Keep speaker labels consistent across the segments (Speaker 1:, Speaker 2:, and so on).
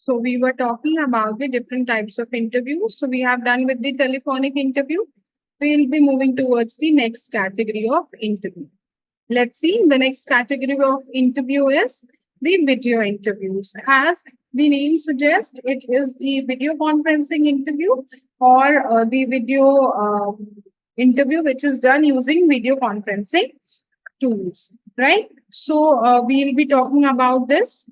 Speaker 1: So we were talking about the different types of interviews. So we have done with the telephonic interview. We'll be moving towards the next category of interview. Let's see, the next category of interview is the video interviews. As the name suggests, it is the video conferencing interview or the video interview which is done using video conferencing tools, right? So we'll be talking about this.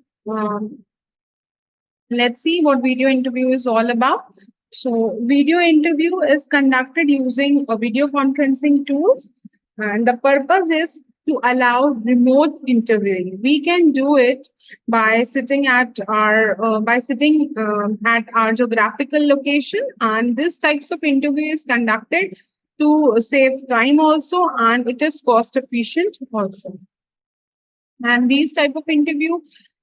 Speaker 1: Let's see what video interview is all about. So video interview is conducted using a video conferencing tools, and the purpose is to allow remote interviewing. We can do it by sitting at our geographical location, and this types of interview is conducted to save time also, and it is cost efficient also. And these type of interview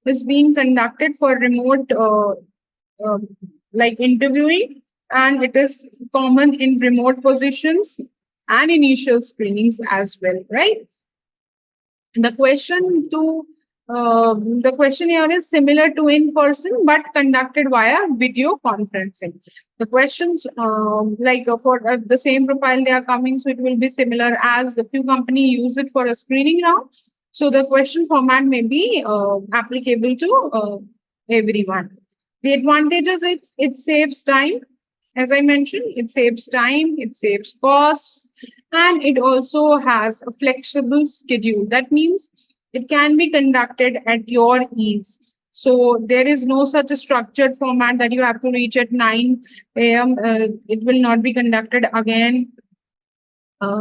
Speaker 1: is being conducted for remote like interviewing, and it is common in remote positions and initial screenings as well, right? The question here is similar to in person but conducted via video conferencing. The questions for the same profile they are coming, so it will be similar as a few company use it for a screening round. So the question format may be applicable to everyone. The advantages, it saves time. As I mentioned, it saves time, it saves costs, and it also has a flexible schedule. That means it can be conducted at your ease. So there is no such a structured format that you have to reach at 9 a.m. It will not be conducted again.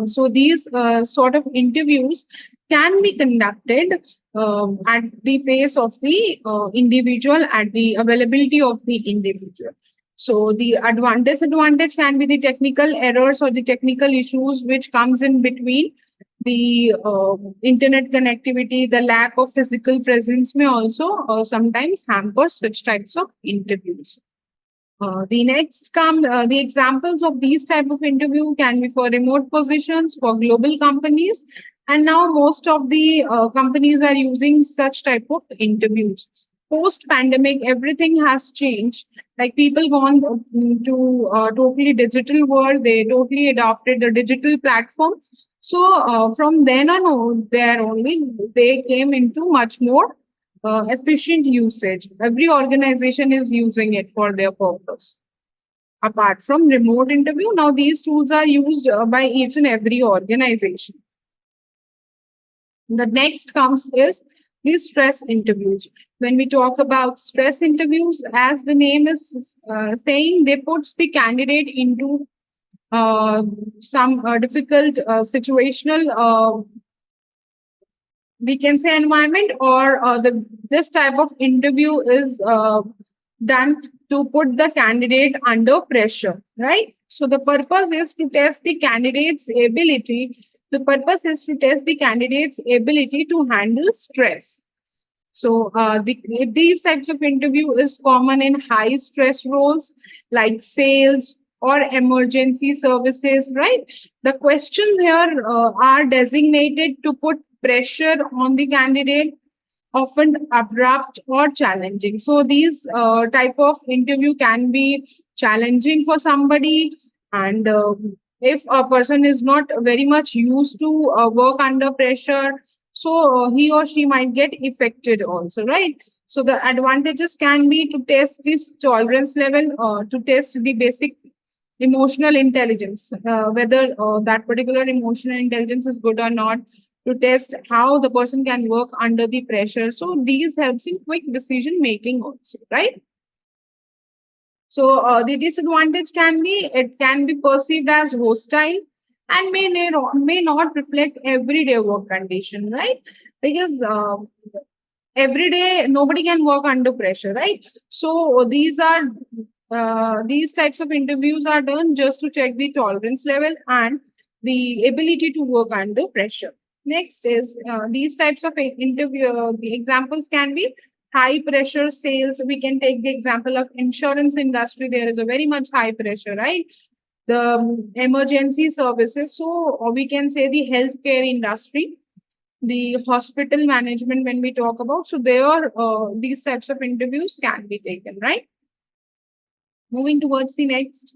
Speaker 1: So these sort of interviews can be conducted at the pace of the individual, at the availability of the individual. So the disadvantage can be the technical errors or the technical issues which comes in between. The internet connectivity, the lack of physical presence may also sometimes hamper such types of interviews. The examples of these type of interview can be for remote positions, for global companies, and now most of the companies are using such type of interviews. Post pandemic, everything has changed. Like people gone to totally digital world, they totally adopted the digital platforms. So from then on, there only they came into much more efficient usage. Every organization is using it for their purpose. Apart from remote interview, now these tools are used by each and every organization. The next comes is the stress interviews. When we talk about stress interviews, as the name is saying, they puts the candidate into some difficult situational we can say environment, or this type of interview is done to put the candidate under pressure, right? So the purpose is to test the candidate's ability. The purpose is to test the candidate's ability to handle stress. So these types of interview is common in high stress roles like sales or emergency services, right? The questions here are designated to put pressure on the candidate, often abrupt or challenging. So these type of interview can be challenging for somebody, and if a person is not very much used to work under pressure, so he or she might get affected also, right? So the advantages can be to test this tolerance level, to test the basic emotional intelligence, whether that particular emotional intelligence is good or not, to test how the person can work under the pressure. So these helps in quick decision making also, right? So the disadvantage can be, it can be perceived as hostile and may not reflect everyday work condition, right? Because every day nobody can work under pressure, right? So these types of interviews are done just to check the tolerance level and the ability to work under pressure. Next is these types of interview. The examples can be high pressure sales. We can take the example of insurance industry. There is a very much high pressure, right? The emergency services. So we can say the healthcare industry. the hospital management when we talk about. So there, these types of interviews can be taken, right? Moving towards the next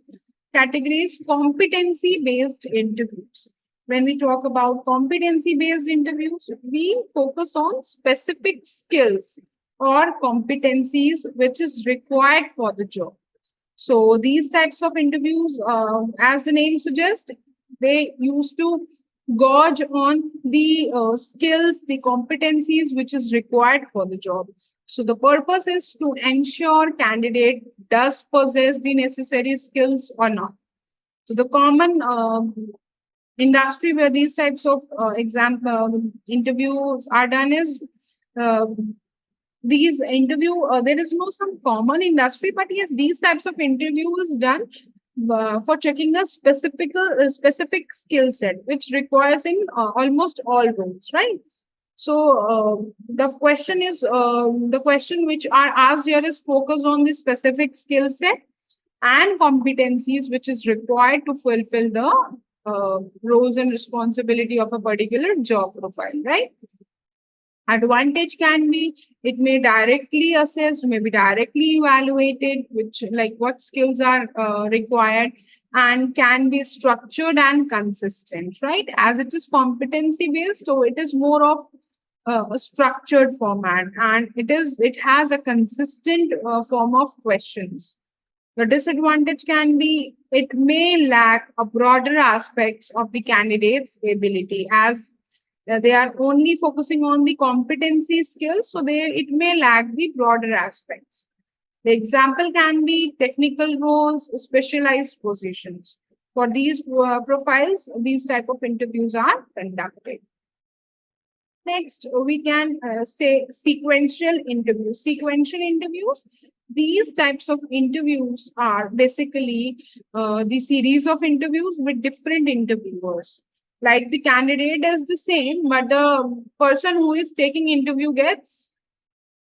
Speaker 1: category is competency-based interviews. When we talk about competency-based interviews, we focus on specific skills or competencies which is required for the job. So these types of interviews, as the name suggests, they used to gauge on the skills, the competencies which is required for the job. So the purpose is to ensure candidate does possess the necessary skills or not. So the common industry where these types of interviews are done is uh, these interview there is no some common industry, but yes, these types of interview is done for checking a specific skill set which requires in almost all roles, right? So the question which are asked here is focused on the specific skill set and competencies which is required to fulfill the roles and responsibility of a particular job profile, right? Advantage can be it may directly assessed, may be directly evaluated, which like what skills are required, and can be structured and consistent, right? As it is competency based, so it is more of a structured format, and it has a consistent form of questions. The disadvantage can be it may lack a broader aspects of the candidate's ability, as they are only focusing on the competency skills, so it may lack the broader aspects. The example can be technical roles, specialized positions. For these profiles, these type of interviews are conducted. Next, we can say sequential interviews. Sequential interviews, these types of interviews are basically the series of interviews with different interviewers. Like the candidate is the same, but the person who is taking interview gets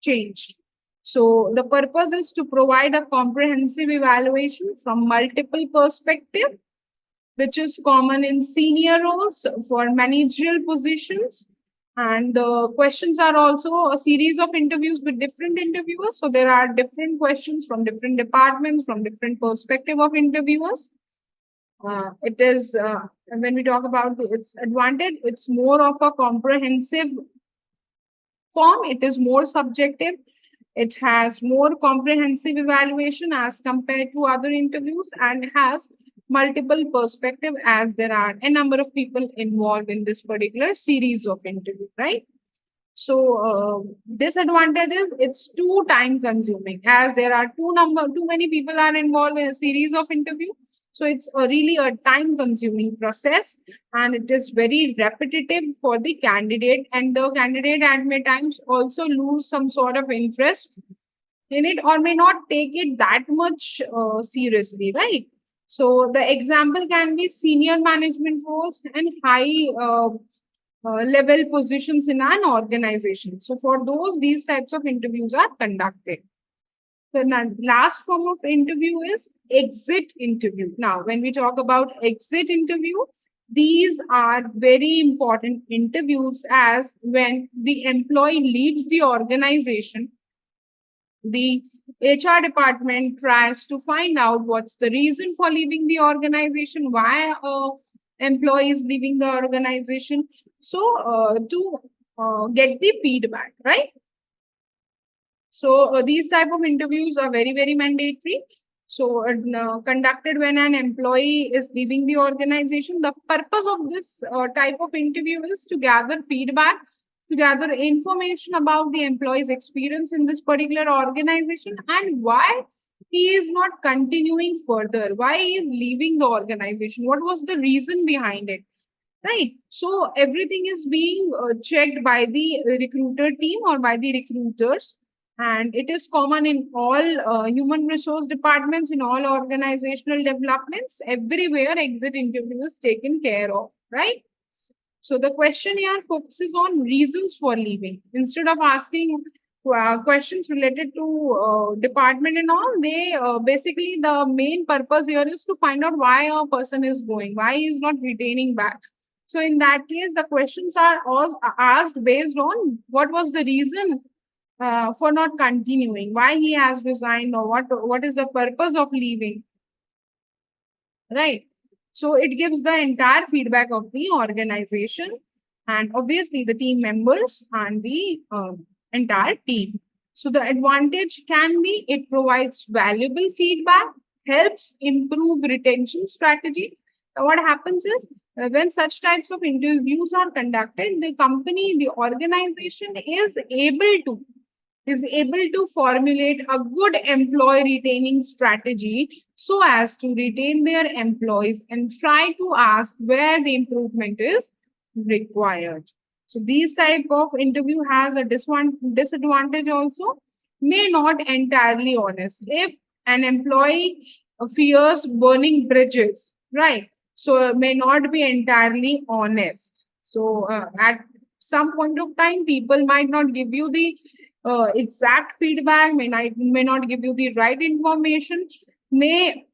Speaker 1: changed. So the purpose is to provide a comprehensive evaluation from multiple perspectives, which is common in senior roles for managerial positions. And the questions are also a series of interviews with different interviewers. So there are different questions from different departments, from different perspective of interviewers. It is when we talk about its advantage, it's more of a comprehensive form. It is more subjective. It has more comprehensive evaluation as compared to other interviews, and has multiple perspective as there are a number of people involved in this particular series of interview, right? So disadvantage is it's too time consuming, as there are too many people are involved in a series of interview. So it's really a time consuming process, and it is very repetitive for the candidate, and the candidate at many times also lose some sort of interest in it, or may not take it that much seriously, right? So the example can be senior management roles and high level positions in an organization. So for those, these types of interviews are conducted. The last form of interview is exit interview. Now, when we talk about exit interview, these are very important interviews, as when the employee leaves the organization, the HR department tries to find out what's the reason for leaving the organization, why employee is leaving the organization. So to get the feedback, right? So these type of interviews are very mandatory. So conducted when an employee is leaving the organization. The purpose of this type of interview is to gather feedback, to gather information about the employee's experience in this particular organization, and why he is not continuing further, why he is leaving the organization, what was the reason behind it, right? So everything is being checked by the recruiter team or by the recruiters, and it is common in all human resource departments, in all organizational developments. Everywhere exit interview is taken care of, right? So the question here focuses on reasons for leaving. Instead of asking questions related to department and all, they basically the main purpose here is to find out why a person is going, why he is not retaining back. So in that case, the questions are all asked based on what was the reason for not continuing, why he has resigned, or what is the purpose of leaving, right? So it gives the entire feedback of the organization and obviously the team members and the entire team. So the advantage can be it provides valuable feedback, helps improve retention strategy. What happens is when such types of interviews are conducted, the company, the organization is able to formulate a good employee retaining strategy so as to retain their employees and try to ask where the improvement is required. So these type of interview has a disadvantage also, may not entirely honest. If an employee fears burning bridges, right? So may not be entirely honest. So at some point of time, people might not give you the exact feedback, may not give you the right information, may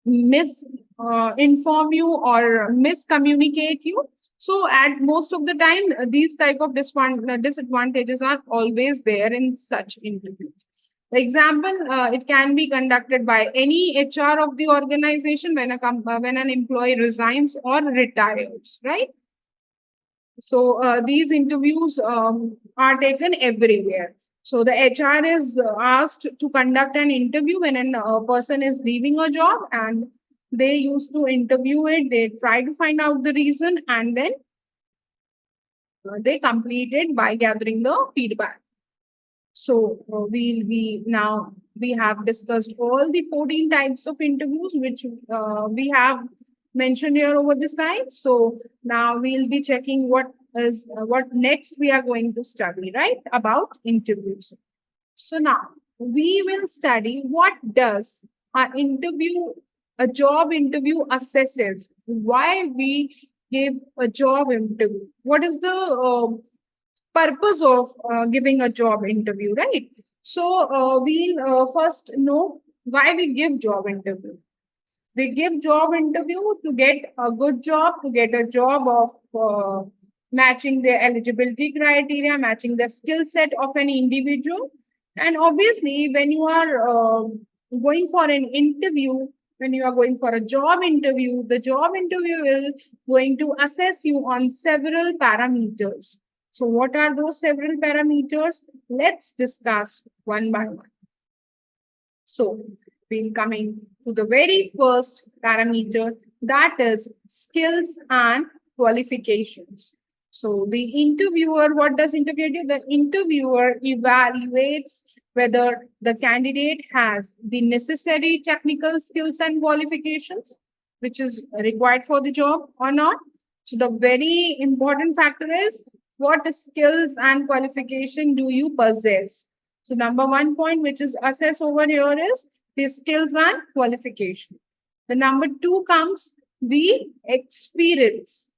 Speaker 1: inform you or miscommunicate you. So at most of the time, these type of disadvantages are always there in such interviews. The example, it can be conducted by any HR of the organization when an employee resigns or retires, right? So these interviews are taken everywhere. So the HR is asked to conduct an interview when a person is leaving a job, and they used to interview it. They try to find out the reason, and then they complete it by gathering the feedback. So we have discussed all the 14 types of interviews which we have mentioned here over the slide. So now we'll be checking what next we are going to study, right? About interviews. So now we will study what does a job interview assesses, why we give a job interview, what is the purpose of giving a job interview, right? So we'll first know why we give job interview. We give job interview to get a good job, to get a job of matching their eligibility criteria, matching the skill set of an individual. And obviously, when you are going for an interview, when you are going for a job interview, the job interview will going to assess you on several parameters. So what are those several parameters? Let's discuss one by one. So we're coming to the very first parameter, that is skills and qualifications. So the interviewer, what does interviewer do? The interviewer evaluates whether the candidate has the necessary technical skills and qualifications, which is required for the job or not. So the very important factor is what skills and qualification do you possess? So number one point which is assessed over here is the skills and qualification. The number two comes the experience.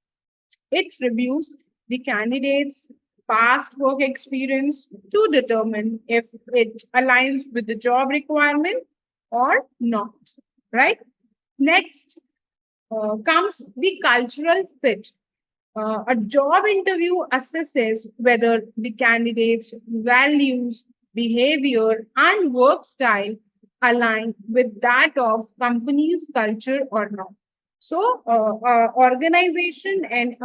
Speaker 1: It reviews the candidate's past work experience to determine if it aligns with the job requirement or not, right? Next comes the cultural fit. A job interview assesses whether the candidate's values, behavior, and work style align with that of company's culture or not. So, organization and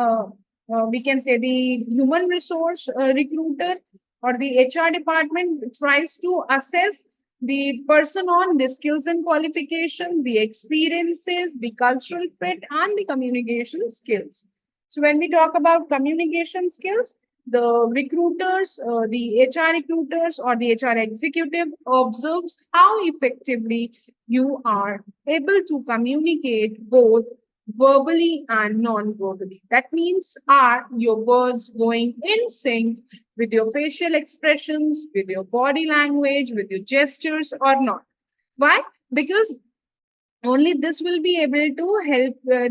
Speaker 1: we can say the human resource recruiter or the HR department tries to assess the person on the skills and qualification, the experiences, the cultural fit, and the communication skills. So when we talk about communication skills, the recruiters, the HR recruiters or the HR executive observes how effectively you are able to communicate both verbally and non-verbally. That means, are your words going in sync with your facial expressions, with your body language, with your gestures or not? Why? Because only this will be able to help the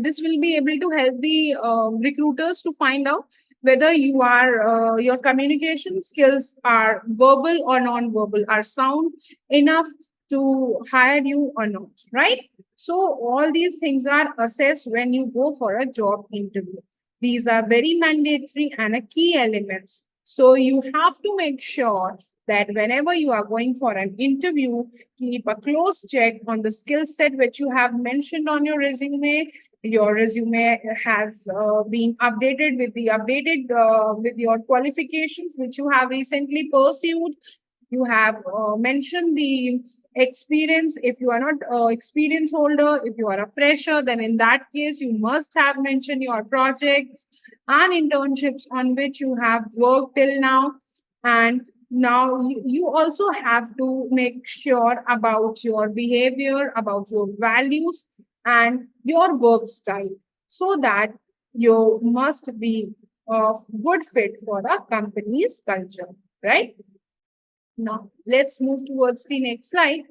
Speaker 1: recruiters to find out whether your communication skills are verbal or non-verbal, are sound enough to hire you or not, right? So all these things are assessed when you go for a job interview. These are very mandatory and a key elements. So you have to make sure that whenever you are going for an interview, keep a close check on the skill set which you have mentioned on your resume. Your resume has been updated with the updated with your qualifications which you have recently pursued. You have mentioned the experience. If you are not experience holder, if you are a fresher, then in that case you must have mentioned your projects and internships on which you have worked till now. And now you also have to make sure about your behavior, about your values and your work style, so that you must be a good fit for a company's culture, right? Now, let's move towards the next slide.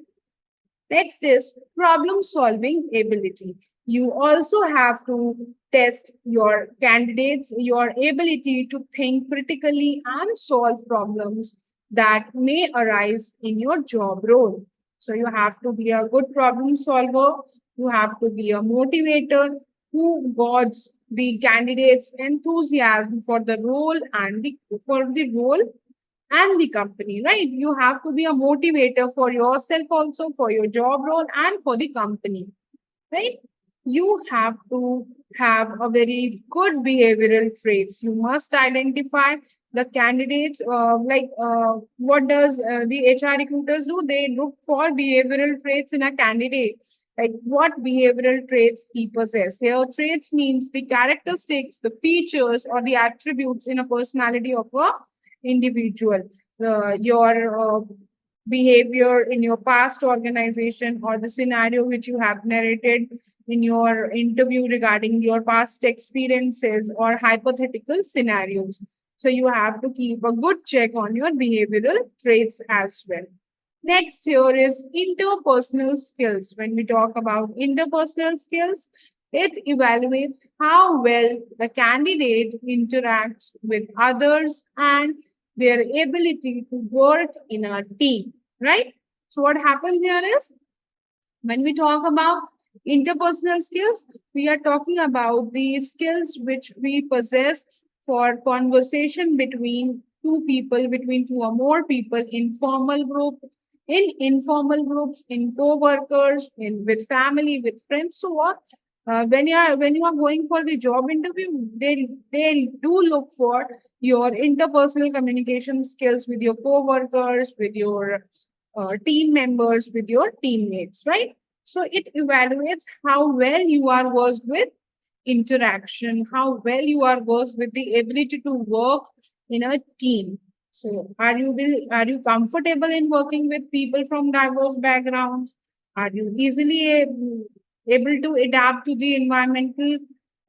Speaker 1: Next is problem solving ability. You also have to test your candidates, your ability to think critically and solve problems that may arise in your job role. So, you have to be a good problem solver, you have to be a motivator who gauges the candidate's enthusiasm for the role and the role and the company, right? You have to be a motivator for yourself also, for your job role, and for the company, right? You have to have a very good behavioral traits. You must identify the candidates, what does the HR recruiters do? They look for behavioral traits in a candidate, like what behavioral traits he possesses. Here, traits means the characteristics, the features, or the attributes in a personality of a individual. Your behavior in your past organization or the scenario which you have narrated in your interview regarding your past experiences or hypothetical scenarios. So you have to keep a good check on your behavioral traits as well. Next here is interpersonal skills. When we talk about interpersonal skills, it evaluates how well the candidate interacts with others and their ability to work in a team, right? So what happens here is, when we talk about interpersonal skills, we are talking about the skills which we possess for conversation between two people, between two or more people in formal group, in informal groups, in co-workers, in with family, with friends. So what? When you are going for the job interview, they do look for your interpersonal communication skills with your co-workers, with your team members, with your teammates, right? So it evaluates how well you are versed with interaction, how well you are versed with the ability to work in a team. So are you comfortable in working with people from diverse backgrounds? Are you easily able to adapt to the environmental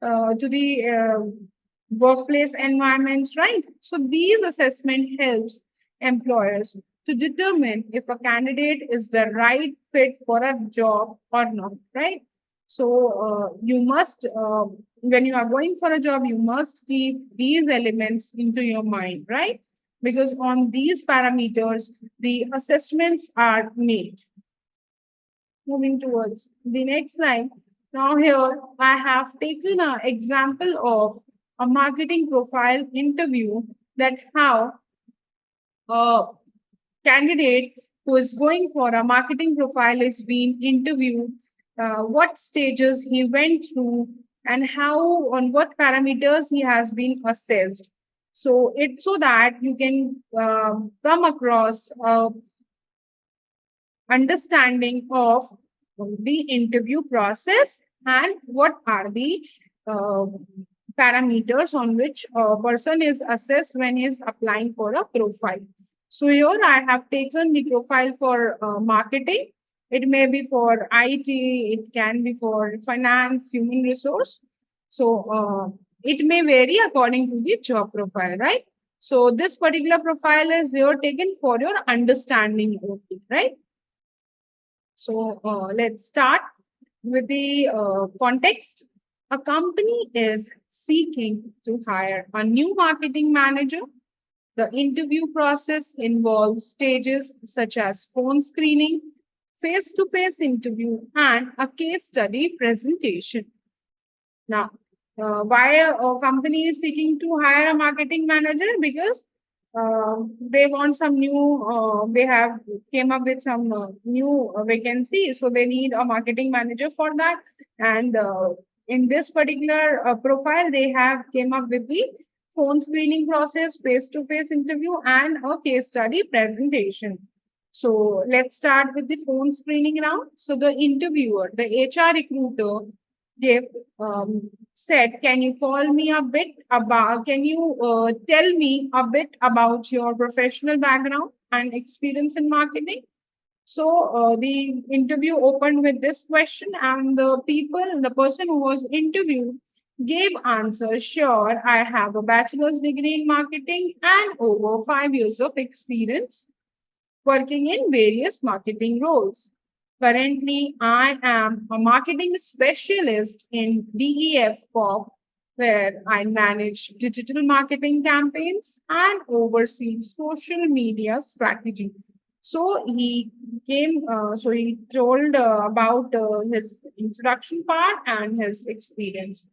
Speaker 1: to the workplace environments, right? So these assessment helps employers to determine if a candidate is the right fit for a job or not, right? So you must, when you are going for a job, you must keep these elements into your mind, right? Because on these parameters, the assessments are made. Moving towards the next slide. Now here I have taken an example of a marketing profile interview, that how a candidate who is going for a marketing profile is being interviewed, what stages he went through, and how on what parameters he has been assessed. So it so that you can come across understanding of the interview process and what are the uh, parameters on which a person is assessed when he is applying for a profile. So here I have taken the profile for marketing. It may be for IT, it can be for finance, human resource. So it may vary according to the job profile, right? So this particular profile is here taken for your understanding only, right? So let's start with the context. A company is seeking to hire a new marketing manager. The interview process involves stages such as phone screening, face to face interview, and a case study presentation. Now, why a company is seeking to hire a marketing manager? Because they want some new, they have came up with some new vacancy, so they need a marketing manager for that. And in this particular profile, they have came up with the phone screening process, face-to-face interview, and a case study presentation. So let's start with the phone screening round. So the interviewer, the HR recruiter, gave said, "Can you call me a bit about? Can you tell me a bit about your professional background and experience in marketing?" So the interview opened with this question, and the person who was interviewed gave answer. Sure, I have a bachelor's degree in marketing and over 5 years of experience working in various marketing roles. Currently, I am a marketing specialist in DEF Corp, where I manage digital marketing campaigns and oversee social media strategy. So he told about his introduction part and his experience.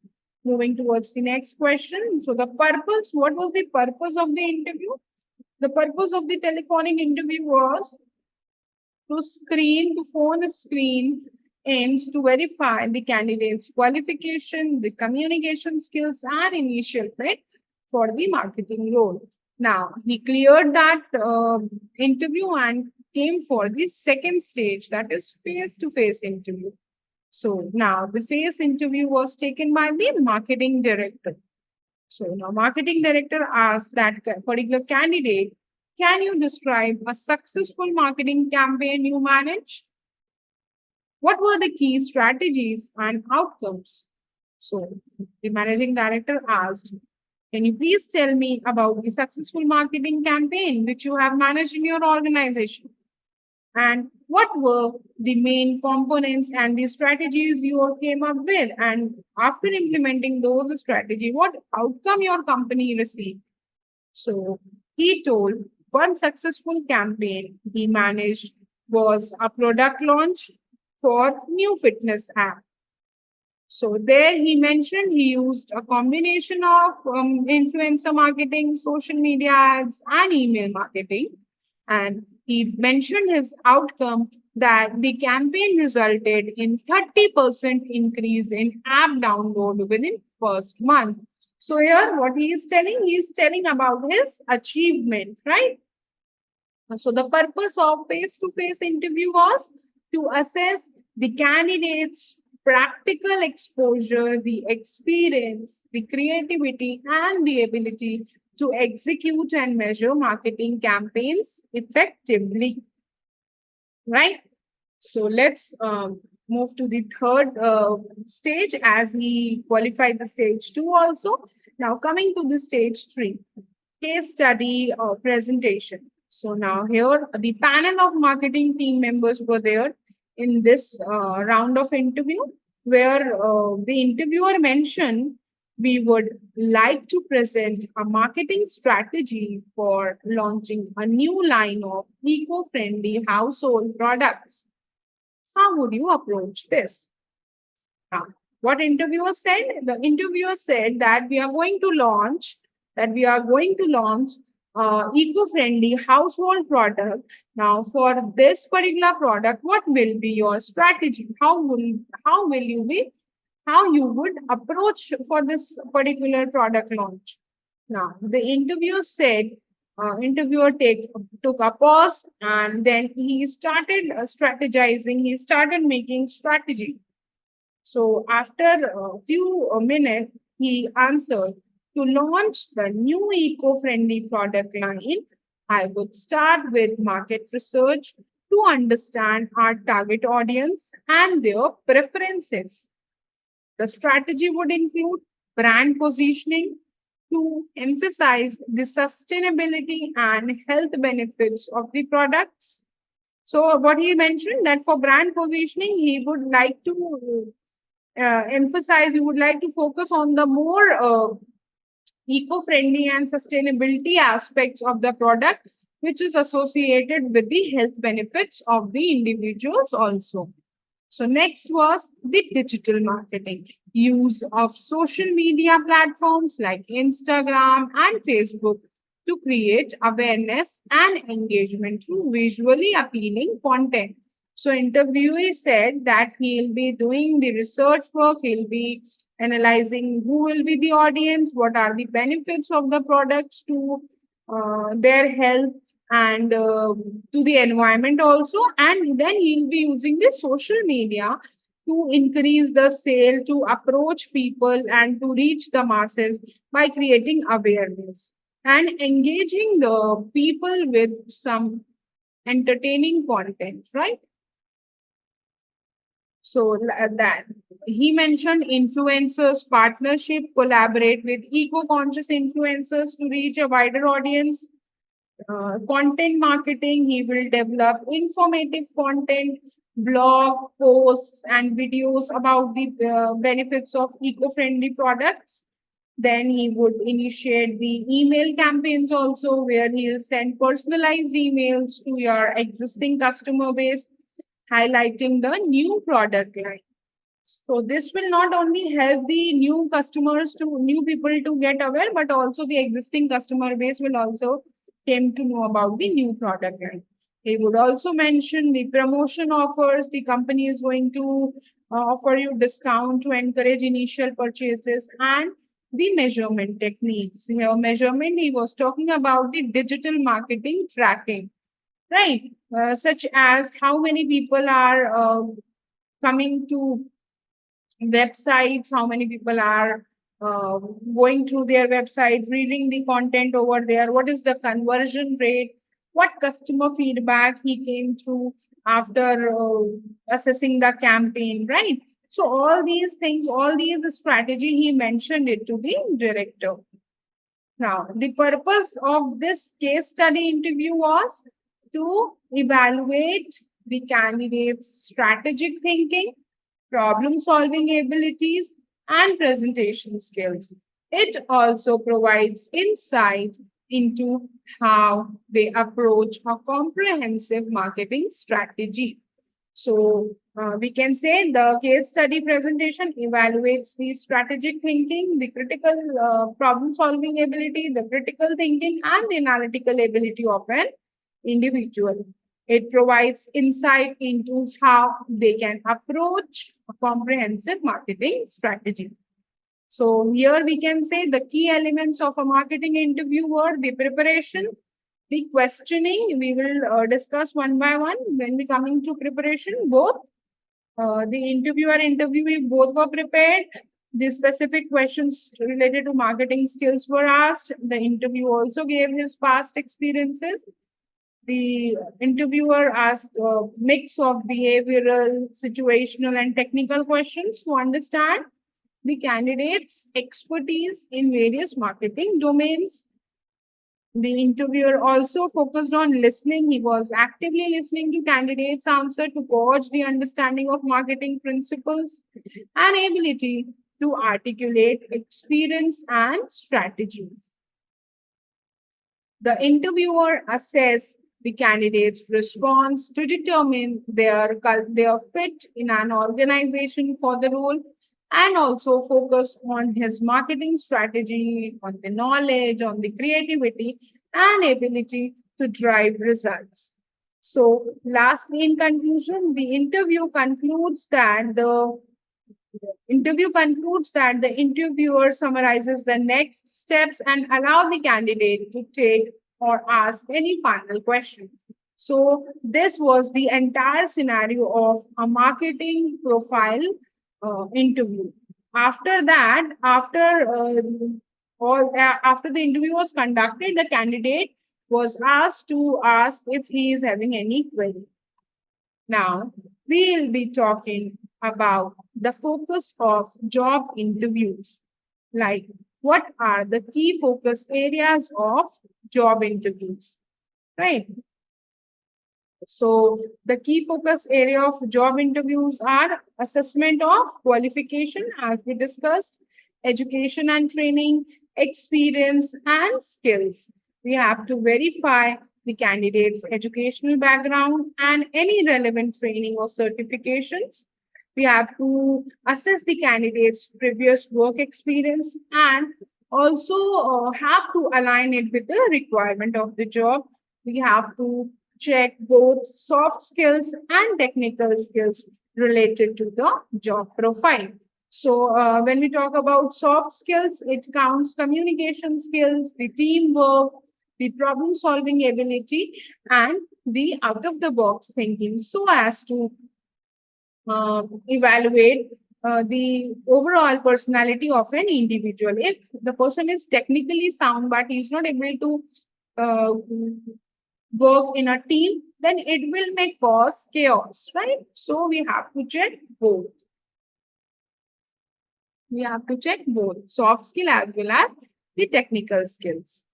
Speaker 1: Moving towards the next question. So the purpose, what was the purpose of the interview? The purpose of the telephonic interview was to phone screen aims to verify the candidate's qualification, the communication skills, and initial fit for the marketing role. Now, he cleared that interview and came for the second stage, that is face to face interview. So, now the face interview was taken by the marketing director. So, now marketing director asked that particular candidate, "Can you describe a successful marketing campaign you managed? What were the key strategies and outcomes?" So the managing director asked, "Can you please tell me about the successful marketing campaign which you have managed in your organization? And what were the main components and the strategies you came up with? And after implementing those strategies, what outcome your company received?" So he told one successful campaign he managed was a product launch for new fitness app. So there he mentioned he used a combination of influencer marketing, social media ads, and email marketing. And he mentioned his outcome that the campaign resulted in 30% increase in app download within first month. So here what he is telling about his achievement, right? So the purpose of face-to-face interview was to assess the candidate's practical exposure, the experience, the creativity, and the ability to execute and measure marketing campaigns effectively. Right? So let's move to the third stage as he qualified the stage 2 also. Now coming to the stage 3, case study presentation. So now here the panel of marketing team members were there in this round of interview, where the interviewer mentioned, "We would like to present a marketing strategy for launching a new line of eco-friendly household products. How would you approach this?" Now, what interviewer said? The interviewer said that we are going to launch eco-friendly household product. Now, for this particular product, what will be your strategy? How you would approach for this particular product launch? Now, the took a pause, and then he started strategizing. He started making strategy. So after a few minutes, he answered, "To launch the new eco-friendly product line, I would start with market research to understand our target audience and their preferences. The strategy would include brand positioning to emphasize the sustainability and health benefits of the products." So what he mentioned that for brand positioning, he would like to emphasize, he would like to focus on the more eco-friendly and sustainability aspects of the product, which is associated with the health benefits of the individuals also. So next was the digital marketing. use of social media platforms like Instagram and Facebook to create awareness and engagement through visually appealing content. So, interviewee said that he'll be doing the research work, he'll be analyzing who will be the audience, what are the benefits of the products to their health and to the environment also, and then he'll be using the social media to increase the sale, to approach people and to reach the masses by creating awareness and engaging the people with some entertaining content, right? So that he mentioned influencers partnership, collaborate with eco-conscious influencers to reach a wider audience. Content marketing, he will develop informative content, blog posts and videos about the benefits of eco-friendly products. Then he would initiate the email campaigns also, where he'll send personalized emails to your existing customer base, highlighting the new product line. So this will not only help the new customers to new people to get aware, but also the existing customer base will also came to know about the new product line. He would also mention the promotion offers. The company is going to offer you discount to encourage initial purchases, and the measurement techniques. Here, measurement, he was talking about the digital marketing tracking, right? Such as how many people are coming to websites, how many people are going through their websites, reading the content over there, what is the conversion rate, what customer feedback he came through after assessing the campaign, right? So all these things, all these strategy, he mentioned it to the director. Now, the purpose of this case study interview was to evaluate the candidate's strategic thinking, problem solving abilities, and presentation skills. It also provides insight into how they approach a comprehensive marketing strategy. So, we can say the case study presentation evaluates the strategic thinking, the critical problem solving ability, the critical thinking, and the analytical ability of an individual. It provides insight into how they can approach a comprehensive marketing strategy. So here we can say the key elements of a marketing interview were the preparation, the questioning. We will discuss one by one when we coming to preparation. Both the interviewer and interviewee both were prepared. The specific questions related to marketing skills were asked. The interview also gave his past experiences. The interviewer asked a mix of behavioral, situational, and technical questions to understand the candidate's expertise in various marketing domains. The interviewer also focused on listening. He was actively listening to candidates' answer to gauge the understanding of marketing principles and ability to articulate experience and strategies. The interviewer assessed the candidate's response to determine their fit in an organization for the role, and also focus on his marketing strategy, on the knowledge, on the creativity and ability to drive results. So, lastly, in conclusion, the interview concludes that the interviewer summarizes the next steps and allow the candidate to take or ask any final question. So this was the entire scenario of a marketing profile interview. After that, after the interview was conducted, the candidate was asked to ask if he is having any query. Now, we'll be talking about the focus of job interviews. Like, what are the key focus areas of job interviews? Right. So, the key focus area of job interviews are assessment of qualification, as we discussed, education and training, experience, and skills. We have to verify the candidate's educational background and any relevant training or certifications. We have to assess the candidate's previous work experience and also have to align it with the requirement of the job. We have to check both soft skills and technical skills related to the job profile. So, when we talk about soft skills, it counts communication skills, the teamwork, the problem solving ability, and the out of the box thinking so as to evaluate the overall personality of an individual. If the person is technically sound but he's not able to uh, work in a team, then it will may cause chaos, right? So we have to check both. We have to check both soft skill as well as the technical skills.